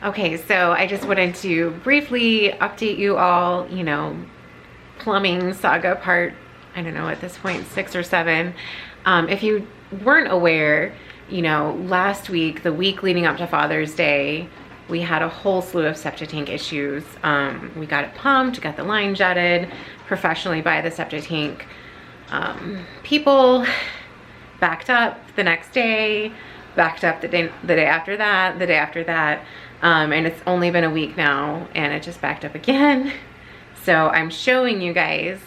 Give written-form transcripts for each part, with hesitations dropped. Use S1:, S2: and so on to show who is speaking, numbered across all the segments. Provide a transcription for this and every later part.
S1: Okay, so I just wanted to briefly update you all, you know, plumbing saga part, I don't know, at this point, 6 or 7. If you weren't aware, you know, last week, the week leading up to Father's Day, we had a whole slew of septic tank issues. We got it pumped, got the line jetted professionally by the septic tank. People backed up the next day, backed up the day after that, the day after that. And it's only been a week now and it just backed up again. So I'm showing you guys,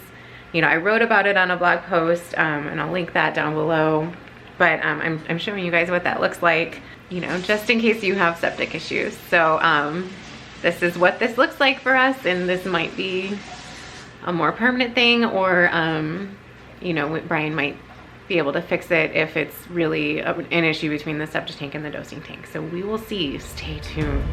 S1: you know, I wrote about it on a blog post, and I'll link that down below. But I'm showing you guys what that looks like, you know, just in case you have septic issues. So this is what this looks like for us, and this might be a more permanent thing, or you know, Brian might be able to fix it if it's really an issue between the septic tank and the dosing tank. So we will see. Stay tuned.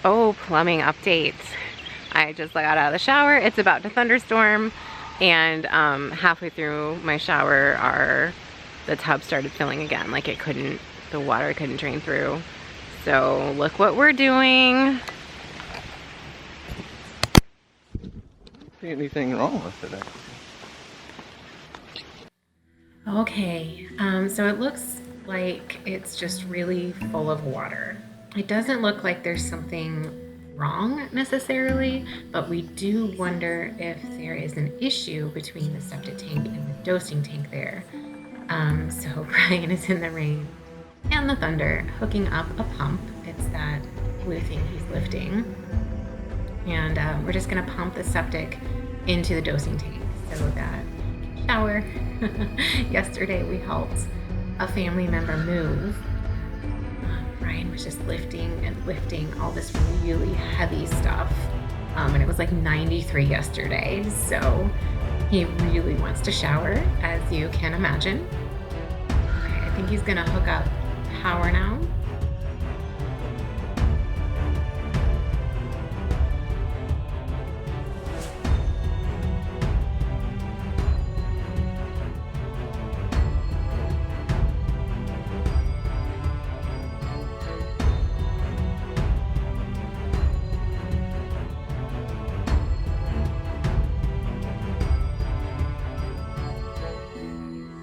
S1: Oh, plumbing update. I just got out of the shower. It's about to thunderstorm, and halfway through my shower, the tub started filling again. Like the water couldn't drain through. So look what we're doing.
S2: Anything wrong with it, actually.
S1: Okay, so it looks like it's just really full of water. It doesn't look like there's something wrong necessarily, but we do wonder if there is an issue between the septic tank and the dosing tank there. So Brian is in the rain and the thunder hooking up a pump. It's that blue thing he's lifting. And we're just gonna pump the septic into the dosing tank so that we can shower. Yesterday we helped a family member move. Brian was just lifting and lifting all this really heavy stuff. And it was like 93 yesterday, so he really wants to shower, as you can imagine. Okay, I think he's gonna hook up power now.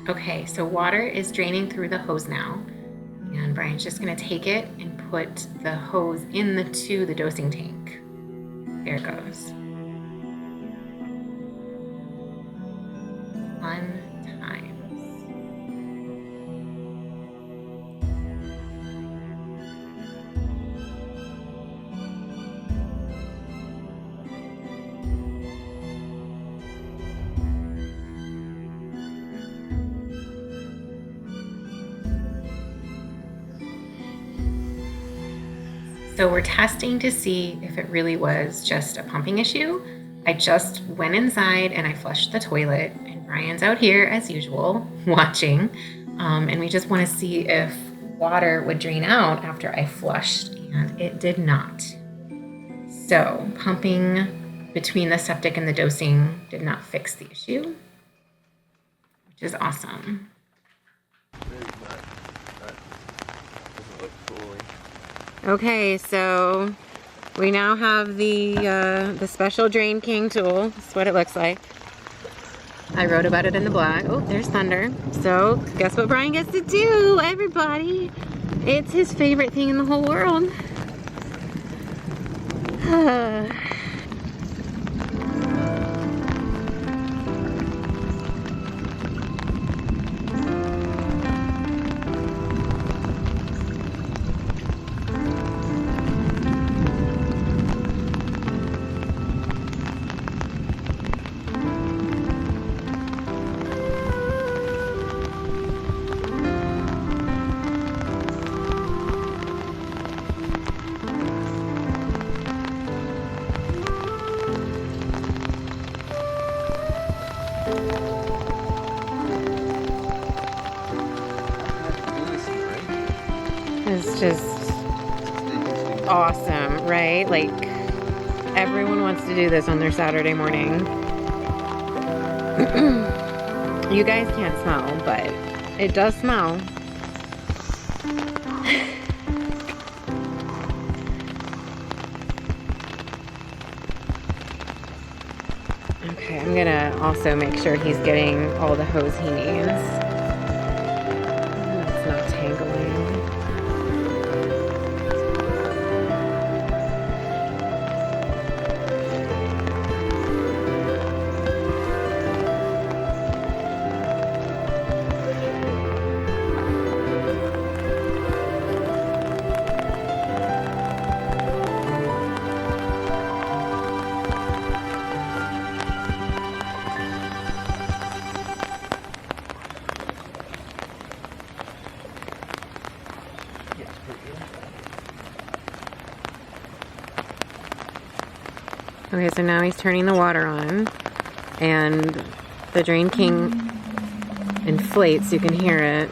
S1: Okay, so water is draining through the hose now, and Brian's just gonna take it and put the hose into the dosing tank. There it goes. Fun times. So we're testing to see if it really was just a pumping issue. I just went inside and I flushed the toilet, and Brian's out here as usual watching. And we just want to see if water would drain out after I flushed, and it did not. So pumping between the septic and the dosing did not fix the issue, which is awesome. Okay, so we now have the special Drain King tool. That's what it looks like. I wrote about it in the blog. Oh, there's thunder. So guess what Brian gets to do, everybody? It's his favorite thing in the whole world. It's just awesome, right? Like, everyone wants to do this on their Saturday morning. You guys can't smell, but It does smell. Okay, I'm gonna also make sure he's getting all the hose he needs. It's not tangling. Okay, so now he's turning the water on, and the Drain King inflates, you can hear it.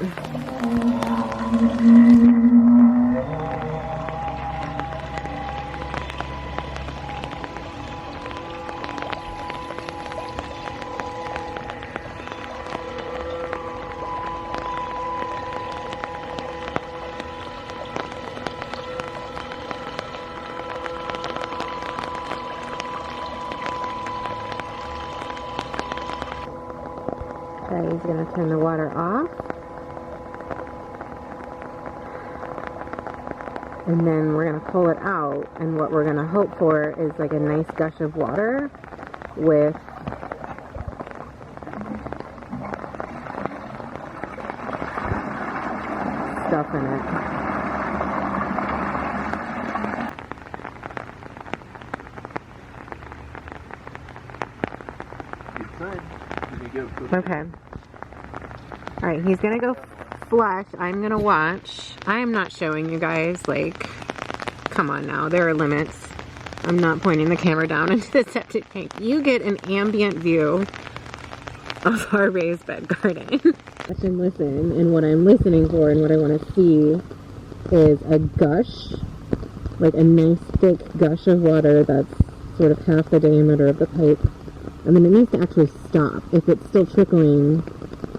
S1: Okay, he's gonna turn the water off. And then we're gonna pull it out, and what we're gonna hope for is like a nice gush of water with stuff in it.
S2: You could.
S1: Okay. Alright, he's gonna go flush. I'm gonna watch. I am not showing you guys, like, come on now, there are limits. I'm not pointing the camera down into the septic tank. You get an ambient view of our raised bed garden. Watch and listen, and what I'm listening for and what I want to see is a gush, like a nice thick gush of water that's sort of half the diameter of the pipe. And then it needs to actually stop. If it's still trickling,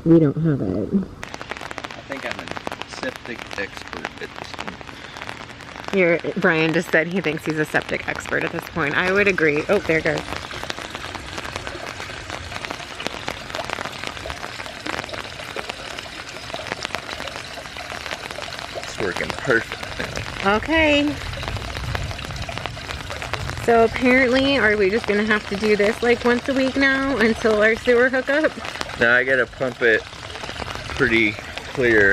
S1: we don't have it.
S2: I think I'm a septic expert at this point.
S1: Brian just said he thinks he's a septic expert at this point. I would agree. Oh, there it goes.
S2: It's working perfect.
S1: Okay. So apparently, are we just gonna have to do this like once a week now until our sewer hookup?
S2: Now I gotta pump it pretty clear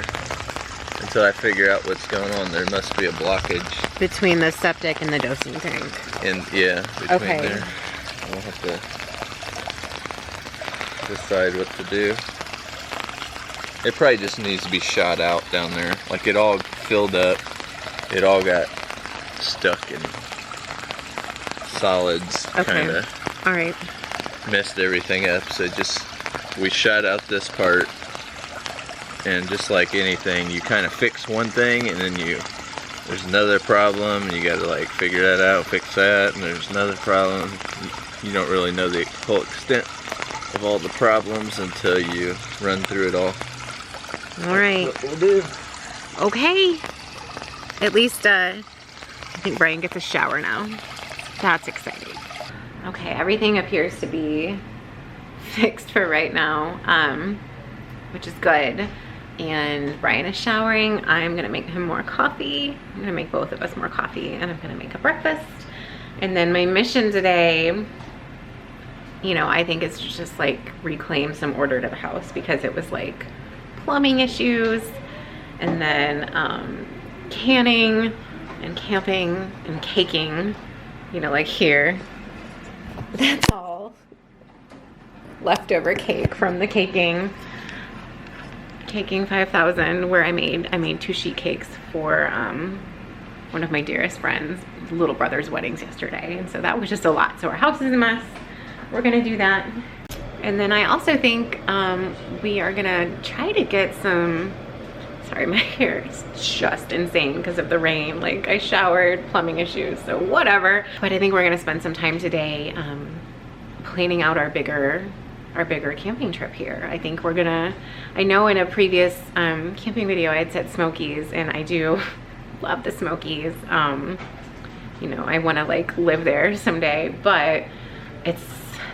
S2: until I figure out what's going on. There must be a blockage.
S1: Between the septic and the dosing tank.
S2: And yeah, between
S1: Okay.
S2: there. I'll have to decide what to do. It probably just needs to be shot out down there. Like it all filled up. It all got stuck in solids.
S1: Okay.
S2: Kinda
S1: All right.
S2: messed everything up. So we shot out this part, and just like anything, you kind of fix one thing and then there's another problem and you got to like figure that out, fix that, and there's another problem. You don't really know the whole extent of all the problems until you run through it all.
S1: All right.
S2: That's what we'll do.
S1: Okay. At least I think Brian gets a shower now. That's exciting. Okay, everything appears to be fixed for right now, which is good. And Brian is showering. I'm gonna make him more coffee. I'm gonna make both of us more coffee, and I'm gonna make a breakfast. And then my mission today, you know, I think it's just like reclaim some order to the house, because it was like plumbing issues, and then canning and camping and caking, you know, like here. That's all leftover cake from the caking 5000, where I made 2 sheet cakes for one of my dearest friends' little brother's weddings yesterday, and so that was just a lot. So our house is a mess. We're gonna do that. And then I also think we are gonna try to get some, sorry, my hair is just insane because of the rain. Like, I showered, plumbing issues, so whatever. But I think we're gonna spend some time today cleaning out our bigger our bigger camping trip here. I think we're gonna, I know in a previous camping video I had said Smokies, and I do love the Smokies. You know, I want to like live there someday, but it's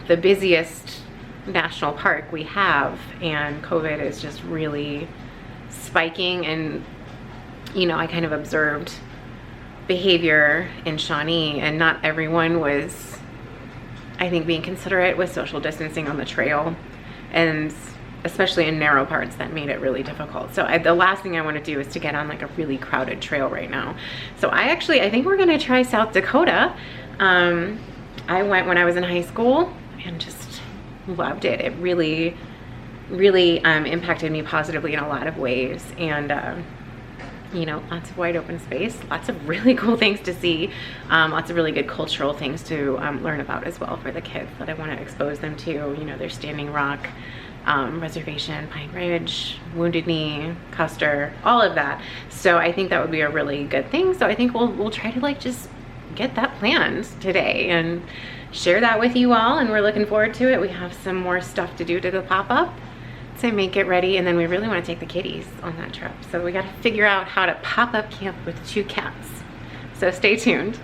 S1: the busiest national park we have, and COVID is just really spiking. And you know, I kind of observed behavior in Shawnee, and not everyone was, I think, being considerate with social distancing on the trail, and especially in narrow parts that made it really difficult. So the last thing I want to do is to get on like a really crowded trail right now. So I think we're gonna try South Dakota. I went when I was in high school and just loved it. It really impacted me positively in a lot of ways. And you know, lots of wide open space, lots of really cool things to see, lots of really good cultural things to learn about as well for the kids that I want to expose them to. You know, there's Standing Rock Reservation, Pine Ridge, Wounded Knee, Custer, all of that. So I think that would be a really good thing. So I think we'll try to like just get that planned today and share that with you all, and we're looking forward to it. We have some more stuff to do to the pop-up to make it ready, and then we really want to take the kitties on that trip. So we got to figure out how to pop up camp with 2 cats. So stay tuned.